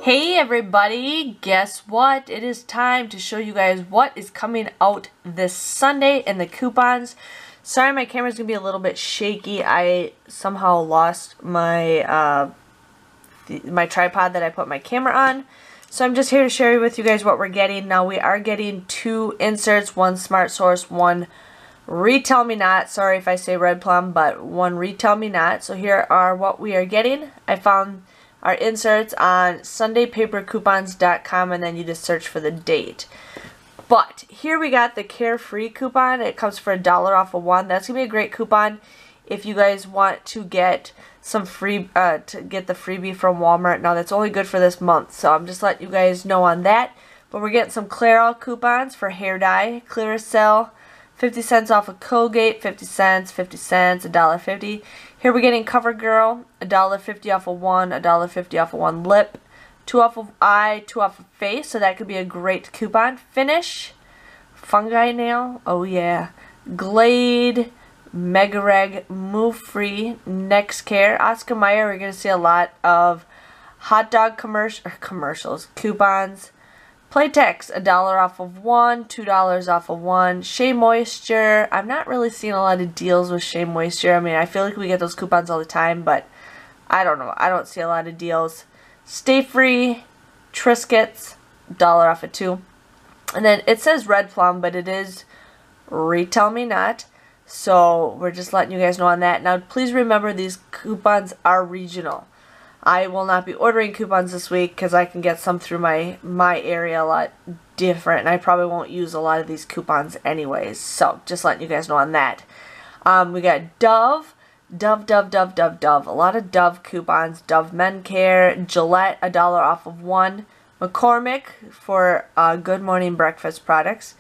Hey everybody, guess what? It is time to show you guys what is coming out this Sunday in the coupons. Sorry, my camera's gonna be a little bit shaky. I somehow lost my my tripod that I put my camera on. So I'm just here to share with you guys what we're getting. Now we are getting 2 inserts, 1 Smart Source, 1 Retail Me Not. Sorry if I say Red Plum, but 1 Retail Me Not. So here are what we are getting. I found our inserts on SundayPaperCoupons.com, and then you just search for the date. But here we got the Carefree coupon. It comes for $1 off of 1. That's gonna be a great coupon if you guys want to get some free to get the freebie from Walmart. Now that's only good for this month, so I'm just letting you guys know on that. But we're getting some Clairol coupons for hair dye, Clearasil, 50 cents off of Colgate, 50 cents, 50 cents, $1.50. Here we're getting CoverGirl, $1.50 off of 1, $1.50 off of 1 lip, 2 off of eye, 2 off of face, so that could be a great coupon. Finish, Fungi Nail, oh yeah, Glade, Megareg, Move Free, Next Care, Oscar Mayer. We're going to see a lot of hot dog commercials, coupons. Playtex, $1 off of 1, $2 off of 1. Shea Moisture, I'm not really seeing a lot of deals with Shea Moisture. I mean, I feel like we get those coupons all the time, but I don't know. I don't see a lot of deals. Stay Free, Triscuits, $1 off of 2. And then it says Red Plum, but it is Retail Me Not. So we're just letting you guys know on that. Now, please remember these coupons are regional. I will not be ordering coupons this week because I can get some through my area a lot different, and I probably won't use a lot of these coupons anyways. So just letting you guys know on that. We got Dove. A lot of Dove coupons. Dove Men Care, Gillette, $1 off of 1. McCormick for Good Morning Breakfast products.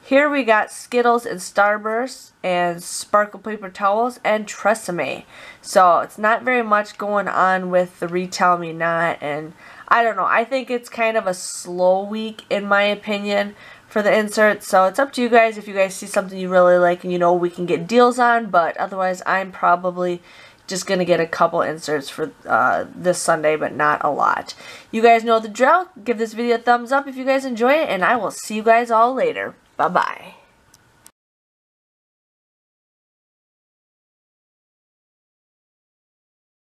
Here we got Skittles and Starburst and Sparkle Paper Towels and Tresemme. So it's not very much going on with the Retail Me Not, and I don't know. I think it's kind of a slow week in my opinion for the inserts. So it's up to you guys if you guys see something you really like and you know we can get deals on, but otherwise I'm probably just going to get a couple inserts for this Sunday, but not a lot. You guys know the drill. Give this video a thumbs up if you guys enjoy it, and I will see you guys all later. Bye-bye.